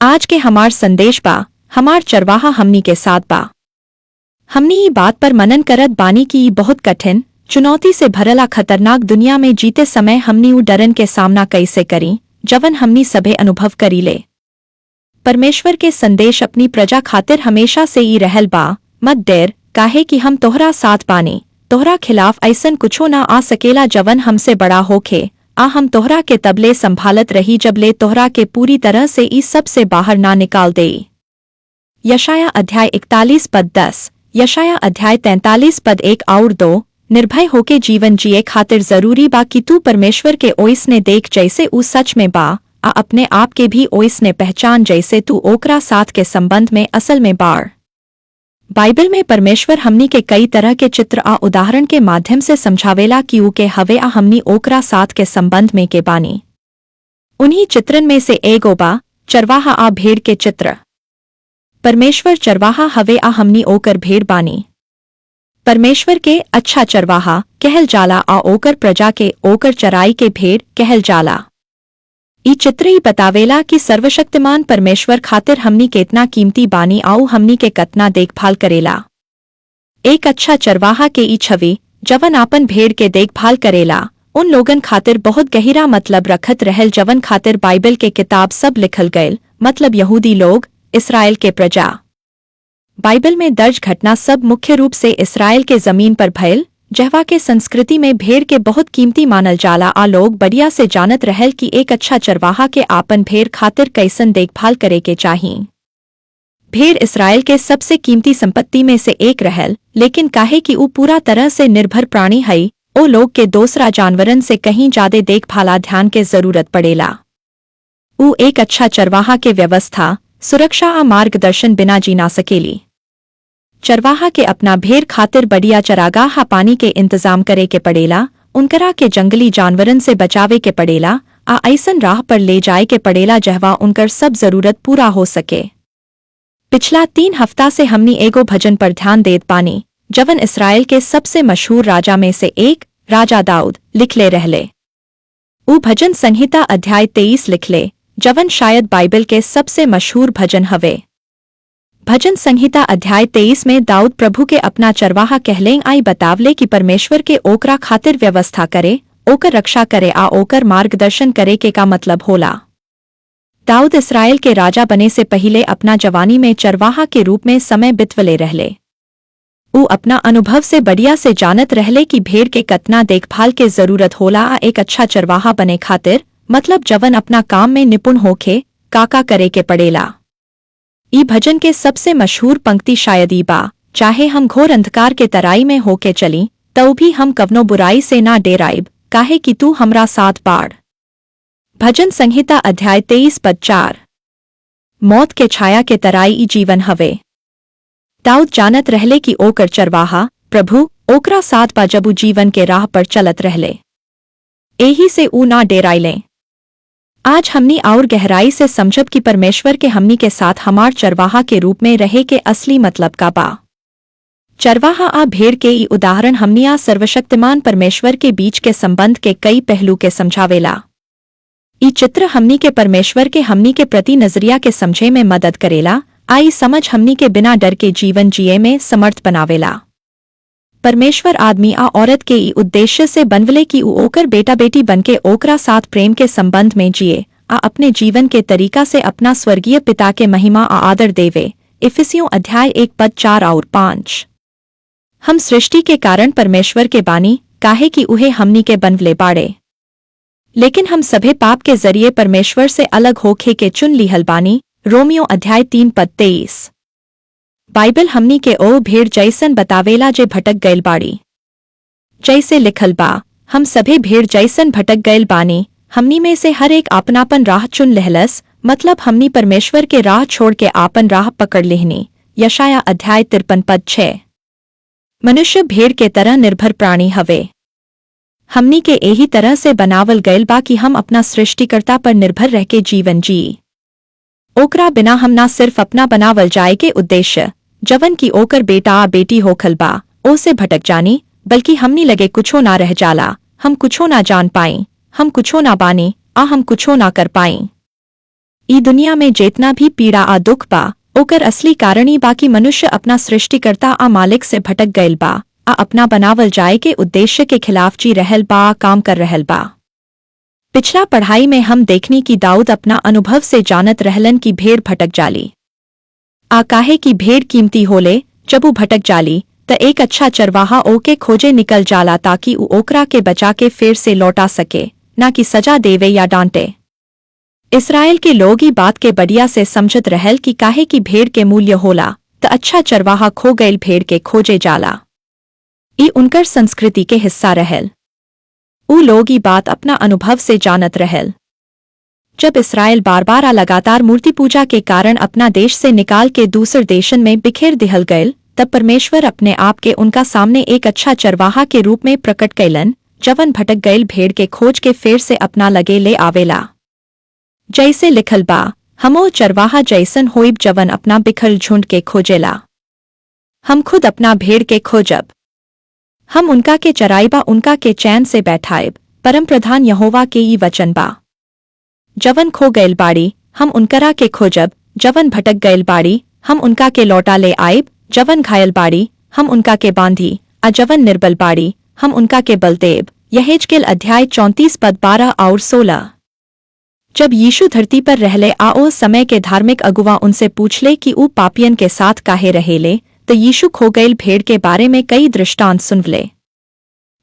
आज के हमार संदेश बा, हमार चरवाहा हमनी के साथ बा। हमनी ई बात पर मनन करत बानी कि ई बहुत कठिन, चुनौती से भरला खतरनाक दुनिया में जीते समय हमनी ऊ डरन के सामना कैसे करी जवन हमनी सभे अनुभव करी ले। परमेश्वर के संदेश अपनी प्रजा खातिर हमेशा से ई रहल बा, मत डेर, काहे कि हम तोहरा साथ बानी। तोहरा खिलाफ ऐसन कुछो ना आ सकेला जवन हमसे बड़ा होखे। हम तोहरा के तबले संभालत रही जबले तोहरा के पूरी तरह से इस सब से बाहर ना निकाल दे। यशाया अध्याय 41 पद 10, यशाया अध्याय 43 पद 1 और 2। निर्भय होके जीवन जिए खातिर जरूरी बा कि तू परमेश्वर के ओइसने देख जैसे ऊ सच में बा, अपने आप के भी ओइसने पहचान जैसे तू ओकरा साथ के संबंध में असल में बाड़। बाइबल में परमेश्वर हमनी के कई तरह के चित्र उदाहरण के माध्यम से समझावेला कि ऊ के हवे हमनी ओकरा साथ के संबंध में के बानी। उन्हीं चित्रन में से एगो बा चरवाहा भेड़ के चित्र। परमेश्वर चरवाहा हवे हमनी ओकर भेड़ बानी। परमेश्वर के अच्छा चरवाहा कहल जाला ओकर प्रजा के ओकर चराई के भेड़ कहल जाला। ई चित्र ही बतावेला कि सर्वशक्तिमान परमेश्वर खातिर हमनी केतना कीमती बानी हमनी के कतना देखभाल करेला। एक अच्छा चरवाहा के ई छवि जवन आपन भेड़ के देखभाल करेला उन लोगन खातिर बहुत गहिरा मतलब रखत रहल जवन खातिर बाइबल के किताब सब लिखल गयल, मतलब यहूदी लोग, इसराइल के प्रजा। बाइबल में दर्ज घटना सब मुख्य रूप से इसराइल के जमीन पर भयल, जहवा के संस्कृति में भेड़ के बहुत कीमती मानल जाला। लोग बढ़िया से जानत रहल कि एक अच्छा चरवाहा के आपन भेड़ खातिर कैसन देखभाल करे के चाहिए। भेड़ इसराइल के सबसे कीमती संपत्ति में से एक रहल, लेकिन काहे कि ऊ पूरा तरह से निर्भर प्राणी हई, ओ लोग के दूसरा जानवरन से कहीं ज्यादा देखभाल ध्यान के जरूरत पड़ेला। ऊ एक अच्छा चरवाहा के व्यवस्था, सुरक्षा मार्गदर्शन बिना जी ना सकेली। चरवाहा के अपना भेड़ खातिर बढ़िया चरागाह पानी के इंतजाम करे के पड़ेला, उनकरा के जंगली जानवरन से बचावे के पड़ेला, ऐसन राह पर ले जाए के पड़ेला जहवा उनकर सब जरूरत पूरा हो सके। पिछला 3 हफ्ता से हमनी एगो भजन पर ध्यान देत पानी जवन इसराइल के सबसे मशहूर राजा में से एक राजा दाऊद लिखले रहले। ऊ भजन संहिता अध्याय 23 लिखले, जवन शायद बाइबल के सबसे मशहूर भजन हवे। भजन संहिता अध्याय 23 में दाऊद प्रभु के अपना चरवाहा कहले बतावले कि परमेश्वर के ओकरा खातिर व्यवस्था करे, ओकर रक्षा करे ओकर मार्गदर्शन करे के का मतलब होला। दाऊद इसराइल के राजा बने से पहिले अपना जवानी में चरवाहा के रूप में समय बितवले रहले। ऊ अपना अनुभव से बढ़िया से जानत रहले कि भेड़ के कतना देखभाल के जरूरत होला। एक अच्छा चरवाहा बने खातिर मतलब जवन अपना काम में निपुण होखे काका करे के पड़ेला। ई भजन के सबसे मशहूर पंक्ति शायद ई बा, चाहे हम घोर अंधकार के तराई में होके चली तो भी हम कवनो बुराई से ना डेराइब, काहे कि तू हमरा साथ बाड़। भजन संहिता अध्याय 23 पद 4। मौत के छाया के तराई ई जीवन हवे। दाऊद जानत रहले कि ओकर चरवाहा प्रभु ओकरा साथ बा जब ऊ जीवन के राह पर चलत रहले। एही से ऊ ना डेराइले। आज हमनी और गहराई से समझब कि परमेश्वर के हमनी के साथ हमार चरवाहा के रूप में रहे के असली मतलब का बा। चरवाहा भेड़ के ई उदाहरण हमनी सर्वशक्तिमान परमेश्वर के बीच के संबंध के कई पहलू के समझावेला। ई चित्र हमनी के परमेश्वर के हमनी के प्रति नजरिया के समझे में मदद करेला। आई समझ हमनी के बिना डर के जीवन जिए में समर्थ बनावेला। परमेश्वर आदमी औरत के ई उद्देश्य से बनवले कि ऊ ओकर बेटा बेटी बनके ओकरा साथ प्रेम के संबंध में जिए अपने जीवन के तरीका से अपना स्वर्गीय पिता के महिमा आदर देवे। इफिसियों अध्याय 1 पद 4 और 5। हम सृष्टि के कारण परमेश्वर के बानी, काहे कि उहे हमनी के बनवले बाड़े। लेकिन हम सभे पाप के जरिए परमेश्वर से अलग होखे के चुन लिहल बानी। रोमियो अध्याय 3 पद 23। बाइबल हमनी के ओ भेड़ जैसन बतावेला जे भटक गयल बाड़ी। जैसे लिखल बा, हम सभे भेड़ जैसन भटक गयल बानी, हमनी में से हर एक आपनापन राह चुन लेहलस, मतलब हमनी परमेश्वर के राह छोड़ के आपन राह पकड़ लेहनी। यशाया अध्याय 53 पद 6। मनुष्य भेड़ के तरह निर्भर प्राणी हवे। हमनी के यही तरह से बनावल गयल बा कि हम अपना सृष्टिकर्ता पर निर्भर रह के जीवन जी। ओकरा बिना हम ना सिर्फ अपना बनावल जाए के उद्देश्य जवन की ओकर बेटा बेटी होखल बा ओसे भटक जानी, बल्कि हमनी लगे कुछो ना रह जाला, हम कुछो ना जान पाई, हम कुछो ना बानी हम कुछो ना कर पाई। ई दुनिया में जेतना भी पीड़ा आ दुख बा ओकर असली कारणी बाकी मनुष्य अपना सृष्टिकर्ता आ मालिक से भटक गयल बा आ अपना बनावल जाए के उद्देश्य के खिलाफ जी रहल बा काम कर रहल बा। पिछला पढ़ाई में हम देखनी कि दाऊद अपना अनुभव से जानत रहलन कि भेड़ भटक जाली आ काहे की भेड़ कीमती होले जब ऊ भटक जाली त एक अच्छा चरवाहा ओके खोजे निकल जाला ताकि ऊ ओकरा के बचा के फिर से लौटा सके, ना कि सजा देवे या डांटे। इसराइल के लोग ही बात के बढ़िया से समझत रहल कि काहे की भेड़ के मूल्य होला त अच्छा चरवाहा खो गईल भेड़ के खोजे जाला। ई उनकर संस्कृति के हिस्सा रहल। ऊ लोग ही बात अपना अनुभव से जानत रहल। जब इसराइल बार बार लगातार मूर्ति पूजा के कारण अपना देश से निकाल के दूसर देशन में बिखेर दिहल गयल तब परमेश्वर अपने आप के उनका सामने एक अच्छा चरवाहा के रूप में प्रकट कैलन जवन भटक गईल भेड़ के खोज के फेर से अपना लगे ले आवेला। जैसे लिखल बा, हमो चरवाहा जैसन होइब जवन अपना बिखरल झुंड के खोजेला। हम खुद अपना भेड़ के खोजब, हम उनका के चराइबा उनका के चैन से बैठाइब, परम प्रधान यहोवा के ई वचन बा। जवन खो गईल बाड़ी हम उनकरा के खोजब, जवन भटक गईल बाड़ी हम उनका के लौटा ले आइब, जवन घायल बाड़ी हम उनका के बांधी आ जवन निर्बल बाड़ी हम उनका के बल देब। यहेजकेल अध्याय 34 पद 12 और 16। जब यीशु धरती पर रहले आ ओ समय के धार्मिक अगुवा उनसे पूछले कि ऊ पापियन के साथ काहे रहेले तो यीशु खो गईल भेड़ के बारे में कई दृष्टांत सुनवले।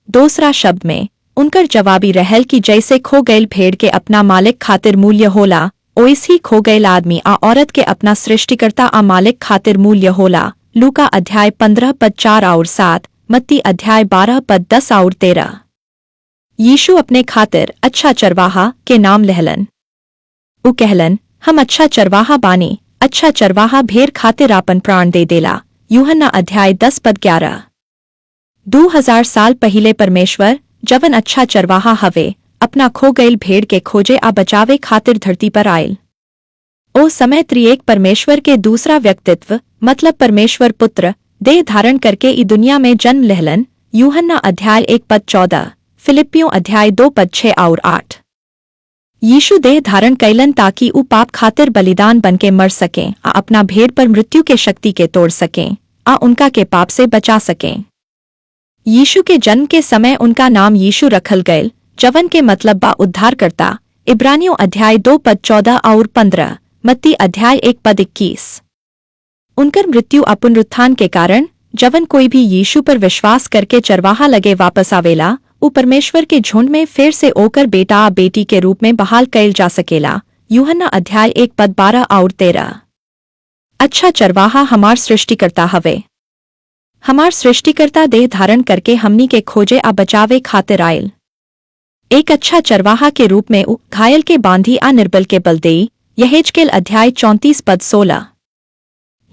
दूसरा शब्द में उनकर जवाबी रहल कि जैसे खो गईल भेड़ के अपना मालिक खातिर मूल्य होला ओइस ही खो गईल आदमी आ औरत के अपना सृष्टिकर्ता आ मालिक खातिर मूल्य होला। लूका अध्याय 15 पद 4 और 7, मत्ती अध्याय 12 पद 10 और 13। यीशु अपने खातिर अच्छा चरवाहा के नाम लहलन। ऊ कहलन, हम अच्छा चरवाहा बानी, अच्छा चरवाहा भेड़ खातिर आपन प्राण दे देला। यूहन्ना अध्याय 10 पद 11। 2000 साल पहिले परमेश्वर जवन अच्छा चरवाहा हवे अपना खो गईल भेड़ के खोजे आ बचावे खातिर धरती पर आयल। ओ समय त्रिएक परमेश्वर के दूसरा व्यक्तित्व मतलब परमेश्वर पुत्र देह धारण करके ई दुनिया में जन्म लहलन। यूहन्ना अध्याय 1 पद 14, फिलिपियों अध्याय 2 पद 6 और 8। यीशु देह धारण कैलन ताकि ऊ पाप खातिर बलिदान बनके मर सकें आ अपना भेड़ पर मृत्यु के शक्ति के तोड़ सकें आ उनका के पाप से बचा सकें। यीशु के जन्म के समय उनका नाम यीशु रखल गयल जवन के मतलब बा उद्धारकर्ता। इब्रानियों अध्याय 2 पद 14 और 15, मत्ती अध्याय 1 पद 21। उनकर मृत्यु आ पुनरुत्थान के कारण जवन कोई भी यीशु पर विश्वास करके चरवाहा लगे वापस आवेला ऊ परमेश्वर के झुंड में फिर से ओकर बेटा आ बेटी के रूप में बहाल कैल जा सकेला। यूहन्ना अध्याय 1 पद 12 और 13। अच्छा चरवाहा हमार सृष्टिकर्ता हवे। हमार सृष्टिकर्ता देह धारण करके हमनी के खोजे आ बचावे खातिर आयल। एक अच्छा चरवाहा के रूप में ऊ घायल के बांधी आ निर्बल के बल देई। यहेजकेल अध्याय 34 पद 16।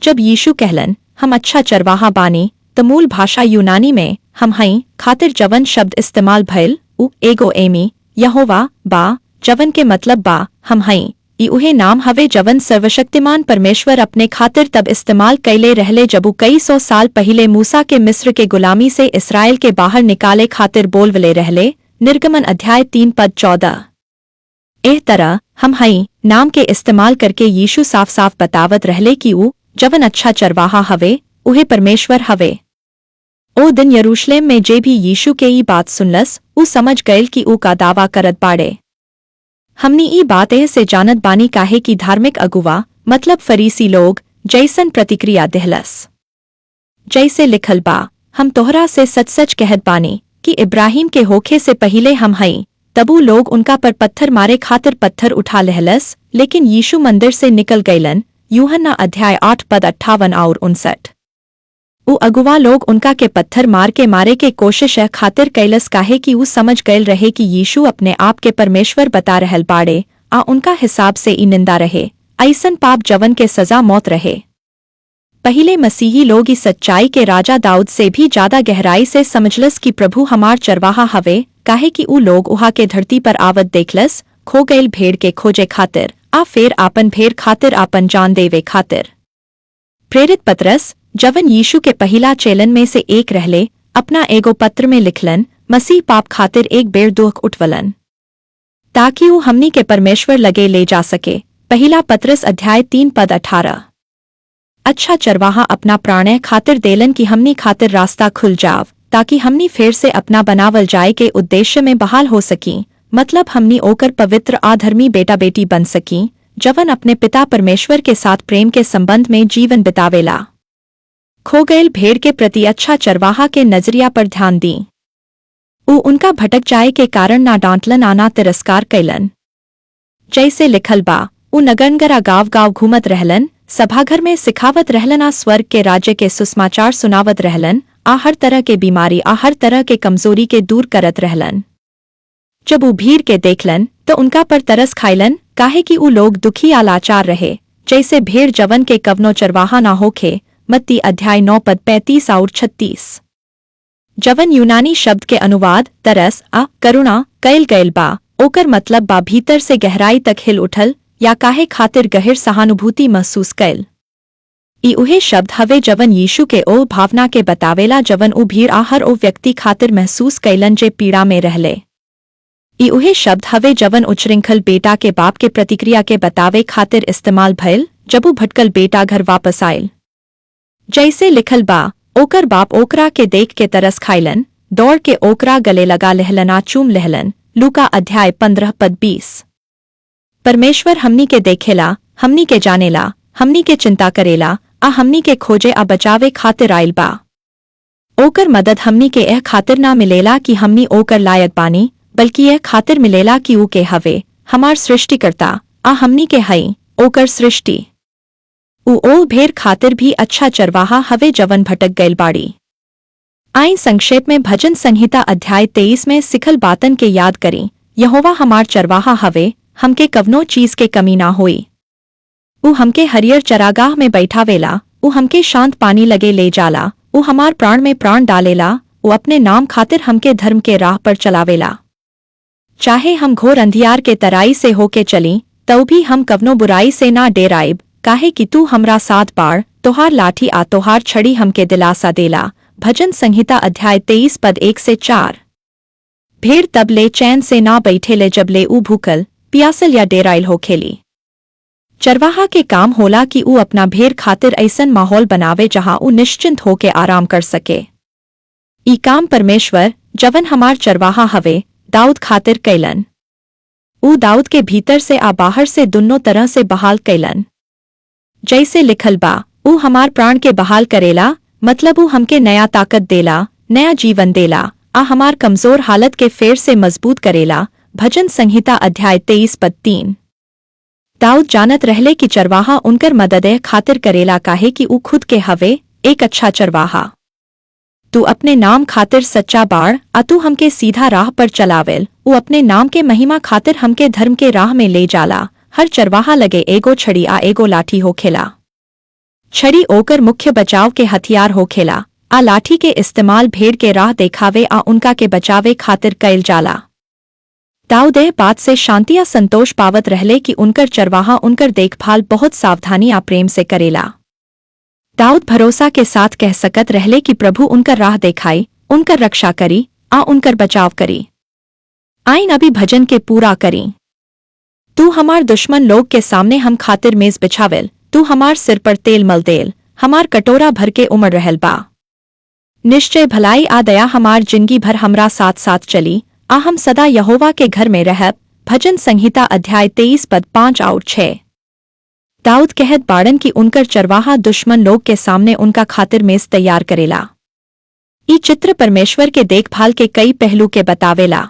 जब यीशु कहलन हम अच्छा चरवाहा बानी तो मूल भाषा यूनानी में हम हई खातिर जवन शब्द इस्तेमाल भइल ऊ एगो एमी यहोवा बा जवन के मतलब बा हम हई। ई उहे नाम हवे जवन सर्वशक्तिमान परमेश्वर अपने खातिर तब इस्तेमाल कैले रहले जब ऊ कई सौ साल पहिले मूसा के मिस्र के गुलामी से इसराइल के बाहर निकाले खातिर बोलवले रहले। निर्गमन अध्याय 3 पद 14। एह तरह हम हई नाम के इस्तेमाल करके यीशु साफ साफ बतावत रहले कि ऊ जवन अच्छा चरवाहा हवे उहे परमेश्वर हवे। ओ दिन यरूशलेम में जे भी यीशु के ई बात सुनलस ऊ समझ गयल कि ऊ का दावा करत बाड़े। हमनी ई बात एह से जानत बानी काहे कि धार्मिक अगुवा मतलब फरीसी लोग जैसन प्रतिक्रिया देहलस। जैसे लिखल बा, हम तोहरा से सच सच कहत बानी कि इब्राहिम के होखे से पहिले हम हई। तबू लोग उनका पर पत्थर मारे खातिर पत्थर उठा लहलस लेकिन यीशु मंदिर से निकल गईलन। यूहन्ना अध्याय 8 पद 58 और 59। ऊ अगुवा लोग उनका के पत्थर मार के मारे के कोशिश खातिर कैलस काहे कि ऊ समझ गयल रहे कि यीशु अपने आप के परमेश्वर बता रहल बाड़े आ उनका हिसाब से ई निंदा रहे ऐसन पाप जवन के सजा मौत रहे। पहिले मसीही लोग इस सच्चाई के राजा दाऊद से भी ज्यादा गहराई से समझलस कि प्रभु हमार चरवाहा हवे काहे कि ऊ लोग उहा के धरती पर आवत देखलस खो गईल भेड़ के खोजे खातिर आ फेर आपन भेड़ खातिर आपन जान देवे खातिर। प्रेरित पतरस जवन यीशु के पहिला चेलन में से एक रहले अपना एगो पत्र में लिखलन मसीह पाप खातिर एक बेर दुख उठवलन ताकि ऊ हमनी के परमेश्वर लगे ले जा सके पहला पत्रस अध्याय 3 पद 18। अच्छा चरवाहा अपना प्राणय खातिर देलन की हमनी खातिर रास्ता खुल जाव, ताकि हमनी फिर से अपना बनावल जाए के उद्देश्य में बहाल हो सकी, मतलब हमनी ओकर पवित्र आधर्मी बेटा बेटी बन सकी, जवन अपने पिता परमेश्वर के साथ प्रेम के संबंध में जीवन बितावेला। खो गईल भेड़ के प्रति अच्छा चरवाहा के नजरिया पर ध्यान दी। ऊ उनका भटक जाए के कारण ना डांटलन आना तिरस्कार कैलन। जैसे लिखल बा, ऊ नगनगरा गाँव गाँव घूमत रहलन, सभाघर में सिखावत रहलन, आ स्वर्ग के राज्य के सुसमाचार सुनावत रहलन, आ हर तरह के बीमारी आ हर तरह के कमजोरी के दूर करत रहलन। जब ऊ भीड़ के देखलन तो उनका पर तरस खाइलन, काहे कि ऊ लोग दुखी आ लाचार रहे, जैसे भेड़ जवन के कवनो चरवाहा ना होखे। मत्ती अध्याय 9 पद 35 और 36। जवन यूनानी शब्द के अनुवाद तरस आ करुणा कैल गैल बा, ओकर मतलब बा भीतर से गहराई तक हिल उठल या काहे खातिर गहिर सहानुभूति महसूस कैल। ई उहे शब्द हवे जवन यीशु के ओ भावना के बतावेला जवन ऊ भीड़ आ हर ओ व्यक्ति खातिर महसूस कैलन जे पीड़ा में रहले। ई उहे शब्द हवे जवन उच्चृंखल बेटा के बाप के प्रतिक्रिया के बतावे खातिर इस्तेमाल भइल, जब ऊ भटकल बेटा घर वापस आयल। जैसे लिखल बा, ओकर बाप ओकरा के देख के तरस खाइलन, दौड़ के ओकरा गले लगा लहलना चूम लहलन। लूका अध्याय 15 पद 20। परमेश्वर हमनी के देखेला, हमनी के जानेला, हमनी के चिंता करेला, आ हमनी के खोजे आ बचावे खातिर आइल बा। ओकर मदद हमनी के एह खातिर ना मिलेला कि हमनी ओकर लायक बानी, बल्कि यह खातिर मिलेला कि ऊ के हवे हमार सृष्टिकर्ता, आ हमनी के हई ओकर सृष्टि। ऊ ओ भेड़ खातिर भी अच्छा चरवाहा हवे जवन भटक गैल बाड़ी। आइन संक्षेप में भजन संहिता अध्याय 23 में सिखल बातन के याद करी। यहोवा हमार चरवाहा हवे, हमके कवनो चीज के कमी ना होई। ऊ हमके हरियर चरागाह में बैठावेला, ऊ हमके शांत पानी लगे ले जाला, ऊ हमार प्राण में प्राण डालेला, ऊ अपने नाम खातिर हमके धर्म के राह पर चलावेला। चाहे हम घोर अंधियार के तराई से होके चली, तब भी हम कवनो बुराई से ना डेराइब, काहे कि तू हमरा साथ बाढ़, तोहार लाठी आ तोहार छड़ी हमके दिलासा देला। भजन संहिता अध्याय 23 पद 1 से 4। भेड़ तब ले चैन से ना बैठेले जब ले ऊ भूखल पियासल या डेराइल हो खेली। चरवाहा के काम होला कि ऊ अपना भेड़ खातिर ऐसन माहौल बनावे जहां ऊ निश्चिंत होके आराम कर सके। ई काम परमेश्वर जवन हमार चरवाहा हवे दाऊद खातिर कैलन। ऊ दाऊद के भीतर से आ बाहर से दुन्नों तरह से बहाल कैलन। जैसे लिखल बा, ऊ हमार प्राण के बहाल करेला, मतलब ऊ हमके नया ताकत देला, नया जीवन देला, आ हमार कमजोर हालत के फेर से मजबूत करेला। भजन संहिता अध्याय 23 पद 3। दाऊद जानत रहले कि चरवाहा उनकर मददे खातिर करेला, काहे कि ऊ खुद के हवे एक अच्छा चरवाहा। तू अपने नाम खातिर सच्चा बाढ़, आ तू हमके सीधा राह पर चलावेल। ऊ अपने नाम के महिमा खातिर हमके धर्म के राह में ले जाला। हर चरवाहा लगे एगो छड़ी आ एगो लाठी होखेला। छड़ी ओकर मुख्य बचाव के हथियार होखेला, आ लाठी के इस्तेमाल भेड़ के राह देखावे आ उनका के बचावे खातिर कैल जाला। दाऊद एह बात से शांति या संतोष पावत रहले कि उनकर चरवाहा उनकर देखभाल बहुत सावधानी आ प्रेम से करेला। दाऊद भरोसा के साथ कह सकत रहले कि प्रभु उनकर राह देखाई, उनकर रक्षा करी, आ उनकर बचाव करी। आइन अभी भजन के पूरा करी। तू हमार दुश्मन लोग के सामने हम खातिर मेज बिछावेल, तू हमार सिर पर तेल मल देल, हमार कटोरा भर के उमड़ रहल बा। निश्चय भलाई आ दया हमार जिंदगी भर हमरा साथ साथ चली, आ हम सदा यहोवा के घर में रहब। भजन संहिता अध्याय 23 पद 5 और 6। दाऊद कहत बाड़न कि उनकर चरवाहा दुश्मन लोग के सामने उनका खातिर मेज तैयार करेला। ई चित्र परमेश्वर के देखभाल के कई पहलू के बतावेला,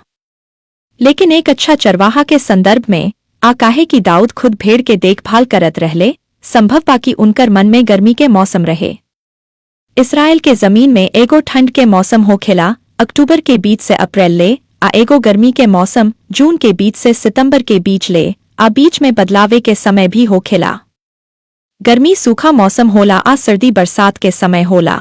लेकिन एक अच्छा चरवाहा के संदर्भ में आ काहे कि दाऊद खुद भेड़ के देखभाल करत रहले, संभव बा कि उनकर मन में गर्मी के मौसम रहे। इसराइल के जमीन में एगो ठंड के मौसम होखेला, अक्टूबर के बीच से अप्रैल ले, आ एगो गर्मी के मौसम जून के बीच से सितंबर के बीच ले, आ बीच में बदलावे के समय भी होखेला। गर्मी सूखा मौसम होला, आ सर्दी बरसात के समय होला।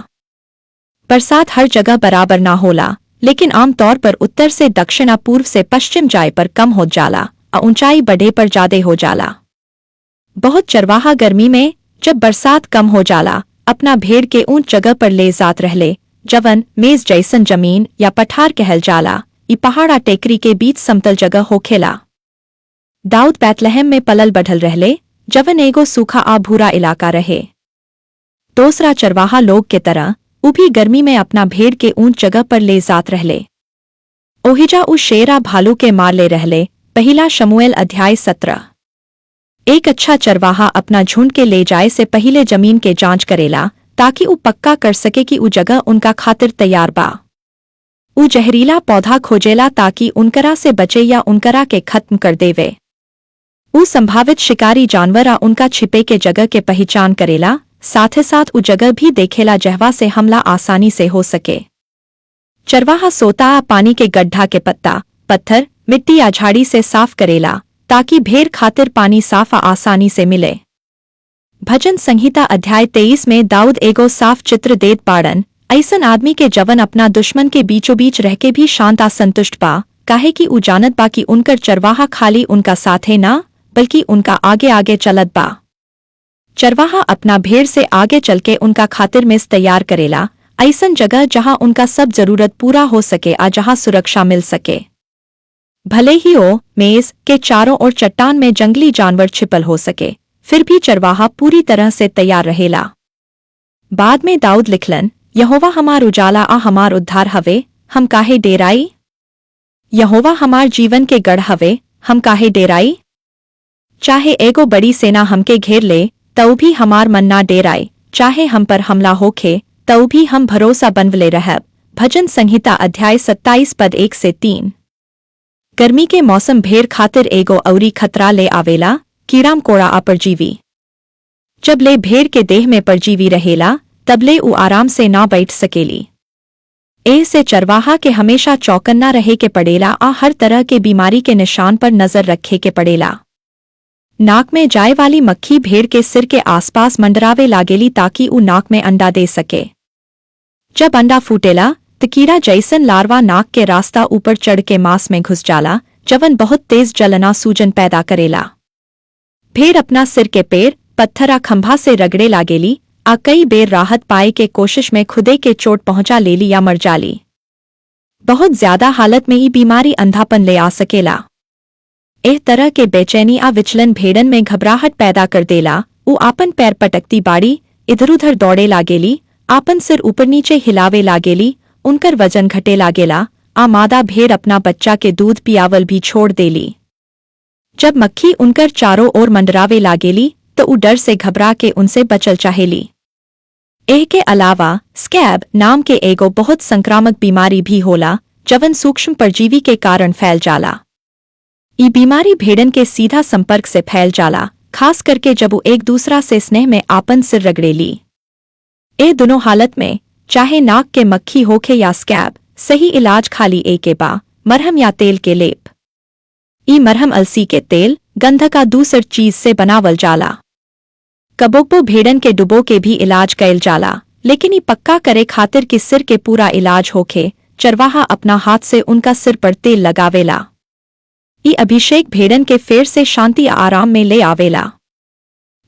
बरसात हर जगह बराबर ना होला, लेकिन आमतौर पर उत्तर से दक्षिण आ पूर्व से पश्चिम जाए पर कम हो जाला, आ ऊंचाई बढ़े पर ज्यादा हो जाला। बहुत चरवाहा गर्मी में जब बरसात कम हो जाला अपना भेड़ के ऊंच जगह पर ले जात रहले, जवन मेज जैसन जमीन या पठार कहल जाला। ई पहाड़ा टेकरी के बीच समतल जगह होखेला। दाऊद बैतलहम में पलल बढ़ल रहले, जवन एगो सूखा आ भूरा इलाका रहे। दूसरा चरवाहा लोग के तरह उभी गर्मी में अपना भेड़ के ऊंच जगह पर ले जात रहले। ओहिजा उ शेरा भालू के मार ले रहले। पहला शमूएल अध्याय 17। एक अच्छा चरवाहा अपना झुंड के ले जाए से पहले जमीन के जांच करेला ताकि उ पक्का कर सके कि उ जगह उनका खातिर तैयार बा। उ जहरीला पौधा खोजेला ताकि उनकरा से बचे या उनकरा के खत्म कर देवे। उ संभावित शिकारी जानवर आ उनका छिपे के जगह के पहचान करेला, साथ ही साथ उ जगह भी देखेला जहवा से हमला आसानी से हो सके। चरवाहा सोता आ पानी के गड्ढा के पत्ता, पत्थर, मिट्टी या झाड़ी से साफ करेला ताकि भेड़ खातिर पानी साफ आ आसानी से मिले। भजन संहिता अध्याय 23 में दाऊद एगो साफ चित्र देत बाड़न, ऐसन आदमी के जवन अपना दुश्मन के बीचों बीच रह के भी शांत आ संतुष्ट बा, काहे कि उ जानत बा कि उनकर चरवाहा खाली उनका साथे ना बल्कि उनका आगे आगे चलत बा। चरवाहा अपना भेड़ से आगे चलके उनका खातिर मेज तैयार करेला, ऐसन जगह जहां उनका सब जरूरत पूरा हो सके आ जहां सुरक्षा मिल सके। भले ही मेज के चारों ओर चट्टान में जंगली जानवर छिपल हो सके, फिर भी चरवाहा पूरी तरह से तैयार रहेला। बाद में दाऊद लिखलन, यहोवा हमार उजाला आ हमार उद्धार हवे, हम काहे डेराई। यहोवा हमार जीवन के गढ़ हवे, हम काहे डेराई। चाहे एगो बड़ी सेना हमके घेर ले तऊ भी हमार मन ना डेराए, चाहे हम पर हमला होखे तऊ भी हम भरोसा बनवले रहब। भजन संहिता अध्याय 27 पद 1 से 3। गर्मी के मौसम भेड़ खातिर एगो अउरी खतरा ले आवेला, कीड़ाम कोड़ा आ परजीवी। जब ले भेड़ के देह में परजीवी रहेला तब ले उ आराम से ना बैठ सकेली। एह से चरवाहा के हमेशा चौकन्ना रहे के पड़ेला आ हर तरह के बीमारी के निशान पर नजर रखे के पड़ेला। नाक में जाए वाली मक्खी भेड़ के सिर के आसपास मंडरावे लागेली ताकि उ नाक में अंडा दे सके। जब अंडा फूटेला तो कीड़ा जैसन लार्वा नाक के रास्ता ऊपर चढ़ के मांस में घुस जाला, जवन बहुत तेज जलना सूजन पैदा करेला। भेड़ अपना सिर के पेड़, पत्थर आ खंभा से रगड़े लागेली आ कई बेर राहत पाए के कोशिश में खुदे के चोट पहुंचा लेली या मर जाली। बहुत ज्यादा हालत में ये बीमारी अंधापन ले आ सकेला। एह तरह के बेचैनी आ विचलन भेड़न में घबराहट पैदा कर देला। उ आपन पैर पटकती बाड़ी, इधर उधर दौड़े लागेली, आपन सिर ऊपर नीचे हिलावे लागेली, उनकर वजन घटे लागेला आ मादा भेड़ अपना बच्चा के दूध पियावल भी छोड़ देली। जब मक्खी उनकर चारों ओर मंडरावे लागेली तो उ डर से घबरा के उनसे बचल चाहेली। एह के अलावा स्कैब नाम के एगो बहुत संक्रामक बीमारी भी होला, जवन सूक्ष्म परजीवी के कारण फैल जाला। ई बीमारी भेड़न के सीधा संपर्क से फैल जाला, खास करके जब वो एक दूसरा से स्नेह में आपन सिर रगड़ेली। ए दोनों हालत में चाहे नाक के मक्खी होखे या स्कैब, सही इलाज खाली एक के बा, मरहम या तेल के लेप। ई मरहम अलसी के तेल, गंधक का दूसर चीज से बनावल जाला। कबोकबो भेड़न के डुबो के भी इलाज कैल जाला, लेकिन ई पक्का करे खातिर कि सिर के पूरा इलाज होखे, चरवाहा अपना हाथ से उनका सिर पर तेल लगावेला। ई अभिषेक भेड़न के फेर से शांति आराम में ले आवेला।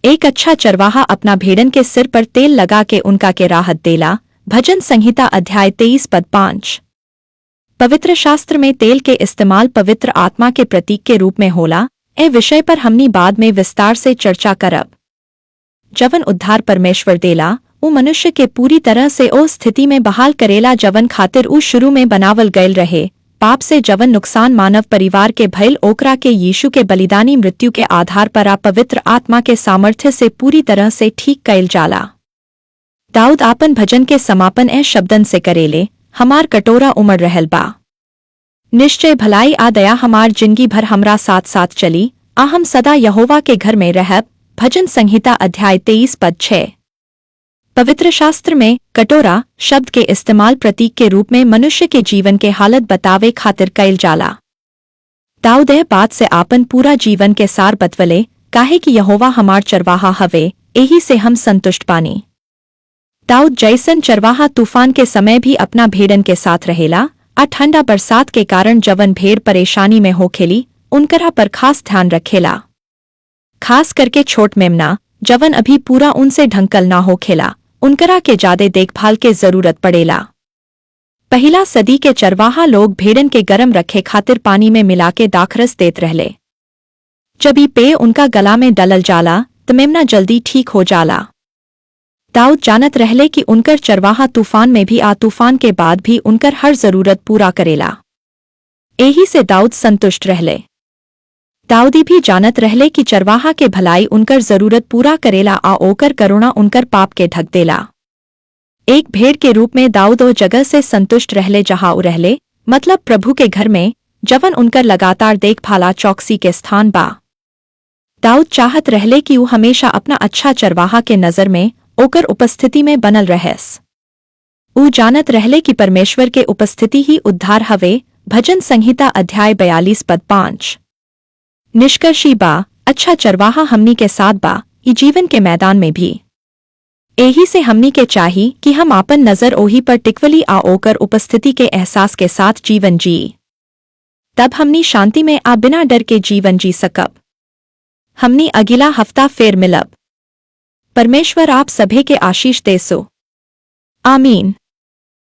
एक अच्छा चरवाहा अपना भेड़न के सिर पर तेल लगा के उनका के राहत देला। भजन संहिता अध्याय 23 पद 5। पवित्र शास्त्र में तेल के इस्तेमाल पवित्र आत्मा के प्रतीक के रूप में होला। ए विषय पर हमनी बाद में विस्तार से चर्चा करब। जवन उद्धार परमेश्वर देला, उ मनुष्य के पूरी तरह से ओ स्थिति में बहाल करेला जवन खातिर उ शुरू में बनावल गयल रहे। पाप से जवन नुकसान मानव परिवार के भइल ओकरा के यीशु के बलिदानी मृत्यु के आधार पर आ पवित्र आत्मा के सामर्थ्य से पूरी तरह से ठीक कैल जाला। दाऊद आपन भजन के समापन शब्दन से करेले, हमार कटोरा उमड़ रहल बा। निश्चय भलाई आ दया हमार जिंदगी भर हमरा साथ साथ चली, आ हम सदा यहोवा के घर में रहब। भजन संहिता अध्याय 23 पद 6। पवित्र शास्त्र में कटोरा शब्द के इस्तेमाल प्रतीक के रूप में मनुष्य के जीवन के हालत बतावे खातिर कैल जाला। दाऊद एह बात से आपन पूरा जीवन के सार बतवले, काहे कि यहोवा हमार चरवाहा हवे, एही से हम संतुष्ट पानी। दाऊद जैसन चरवाहा तूफान के समय भी अपना भेड़न के साथ रहेला, आ ठंडा बरसात के कारण जवन भेड़ परेशानी में होखेली, उनकरा पर खास ध्यान रखेला। खास करके छोट मेमना, जवन अभी पूरा उनसे ढंकल ना होखेला, उनकरा के ज्यादा देखभाल के जरूरत पड़ेला। पहला सदी के चरवाहा लोग भेड़न के गरम रखे खातिर पानी में मिलाके दाखरस देत रहले। जब ई पेय उनका गला में डलल जाला तमेमना जल्दी ठीक हो जाला। दाऊद जानत रहले कि उनकर चरवाहा तूफान में भी आ तूफान के बाद भी उनकर हर जरूरत पूरा करेला। एही से दाऊद संतुष्ट रहले। दाऊदी भी जानत रहले कि चरवाहा के भलाई उनकर जरूरत पूरा करेला आ ओकर करुणा उनकर पाप के ढक देला। एक भेड़ के रूप में दाऊद ओ जगह से संतुष्ट रहले जहाँ उ रहले, मतलब प्रभु के घर में, जवन उनकर लगातार देखभाला चौकसी के स्थान बा। दाऊद चाहत रहले कि उ हमेशा अपना अच्छा चरवाहा के नजर में ओकर उपस्थिति में बनल रहेस। उ जानत रहले कि परमेश्वर के उपस्थिति ही उद्धार हवे। भजन संहिता अध्याय 42 पद 5। निष्कर्षी बा, अच्छा चरवाहा हमनी के साथ बा, ई जीवन के मैदान में भी। एही से हमनी के चाही कि हम आपन नजर ओही पर टिकवली आ ओकर उपस्थिति के एहसास के साथ जीवन जी। तब हमनी शांति में आ बिना डर के जीवन जी सकब। हमनी अगिला हफ्ता फेर मिलब। परमेश्वर आप सभे के आशीष देसो। आमीन।